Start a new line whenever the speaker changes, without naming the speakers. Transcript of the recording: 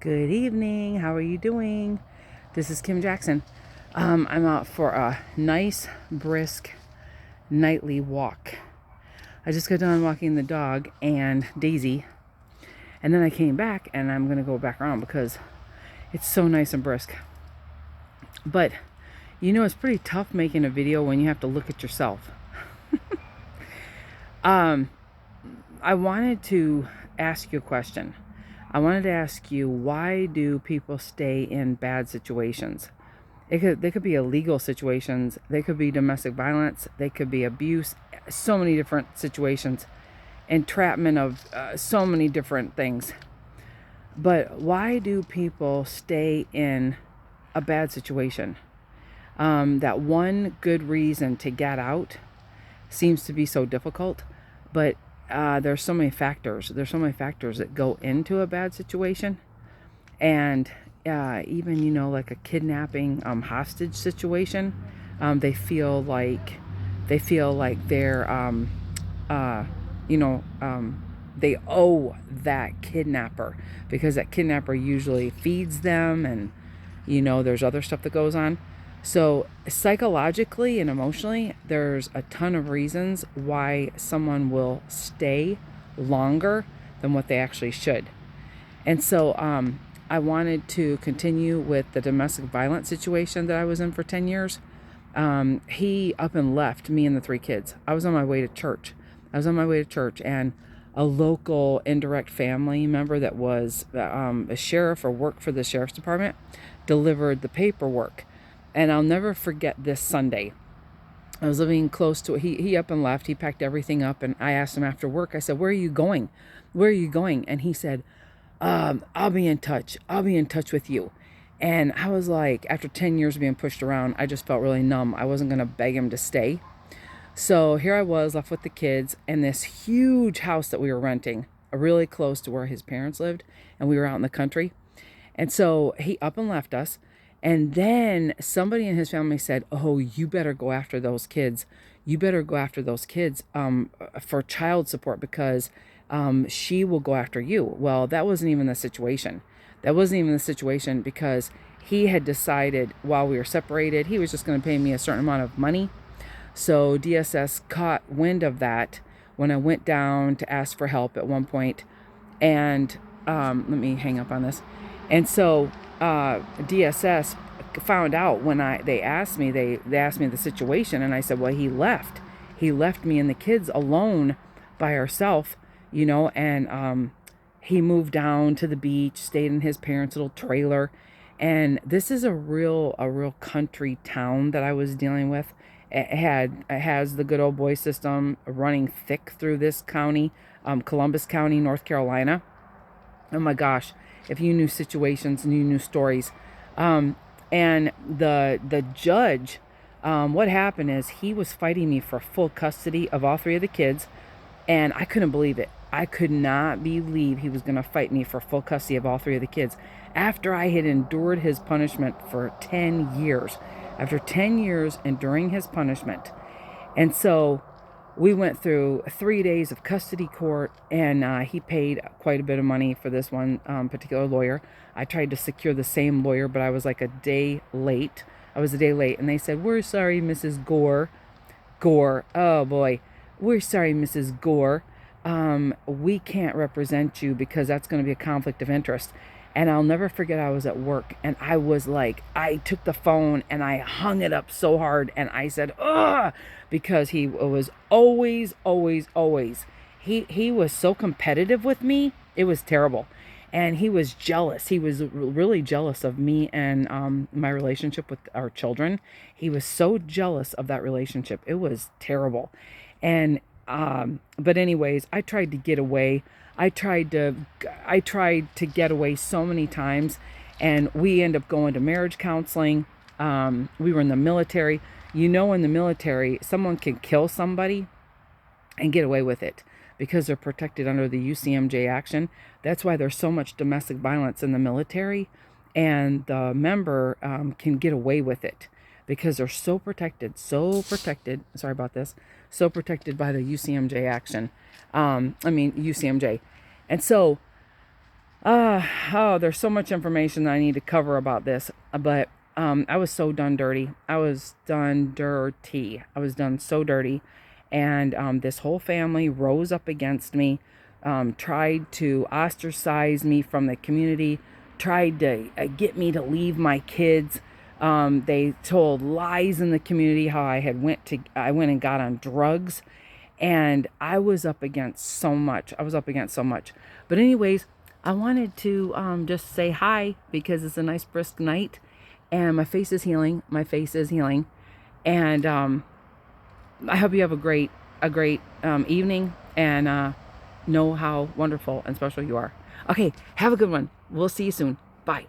Good evening. How are you doing? This is Kim Jackson. I'm out for a nice, brisk nightly walk. I just got done walking the dog and Daisy, and then I came back and I'm going to go back around because it's so nice and brisk. But it's pretty tough making a video when you have to look at yourself. I wanted to ask you a question. I wanted to ask you, why do people stay in bad situations? They could be illegal situations. They could be domestic violence. They could be abuse. So many different situations. Entrapment of so many different things. But why do people stay in a bad situation? That one good reason to get out seems to be so difficult. But there's so many factors. There's so many factors that go into a bad situation. And even, like a kidnapping hostage situation, they feel like they're they owe that kidnapper, because that kidnapper usually feeds them, and there's other stuff that goes on. So psychologically and emotionally, there's a ton of reasons why someone will stay longer than what they actually should. And so I wanted to continue with the domestic violence situation that I was in for 10 years. He up and left me and the 3 kids. I was on my way to church. And a local indirect family member that was a sheriff or worked for the sheriff's department delivered the paperwork. And I'll never forget this Sunday. I was living close to it. He up and left. He packed everything up, and I asked him after work. I said, "Where are you going? Where are you going?" And he said, "I'll be in touch. I'll be in touch with you." And I was like, after 10 years of being pushed around, I just felt really numb. I wasn't going to beg him to stay. So here I was, left with the kids and this huge house that we were renting, really close to where his parents lived, and we were out in the country. And so he up and left us. And then somebody in his family said, "Oh, you better go after those kids. You better go after those kids for child support, because she will go after you." Well, that wasn't even the situation. Because he had decided while we were separated, he was just going to pay me a certain amount of money. So DSS caught wind of that when I went down to ask for help at one point. And let me hang up on this. And so DSS found out when they asked me the situation, and I said, well, he left me and the kids alone by ourselves, and he moved down to the beach, stayed in his parents' little trailer. And this is a real country town that I was dealing with. It has the good old boy system running thick through this county, Columbus County, North Carolina. Oh my gosh, if you knew situations and you knew stories. And the judge, what happened is he was fighting me for full custody of all 3 of the kids, and I couldn't believe it. I could not believe he was going to fight me for full custody of all 3 of the kids after I had endured his punishment for 10 years. After 10 years enduring his punishment. And so we went through 3 days of custody court, and he paid quite a bit of money for this one particular lawyer. I tried to secure the same lawyer, but I was like a day late. And they said, "We're sorry, Mrs. Gore." Gore, oh boy. "We're sorry, Mrs. Gore. We can't represent you because that's going to be a conflict of interest." And I'll never forget, I was at work, and I was like, I took the phone and I hung it up so hard, and I said, "Ugh," because he was always, he was so competitive with me. It was terrible. And he was jealous. He was really jealous of me and my relationship with our children. He was so jealous of that relationship. It was terrible. And but anyways, I tried to get away. I tried to get away so many times, and we ended up going to marriage counseling. We were in the military. In the military, someone can kill somebody and get away with it because they're protected under the UCMJ action. That's why there's so much domestic violence in the military, and the member can get away with it because they're so protected. Sorry about this. So protected by the UCMJ action. UCMJ. And so Oh, there's so much information that I need to cover about this, but I was so done dirty. I was done dirty. I was done so dirty. And this whole family rose up against me, tried to ostracize me from the community, tried to get me to leave my kids. They told lies in the community how I went and got on drugs, and I was up against so much. I was up against so much. But anyways, I wanted to just say hi because it's a nice brisk night, and my face is healing. My face is healing, and I hope you have a great evening, and know how wonderful and special you are. Okay, have a good one. We'll see you soon. Bye.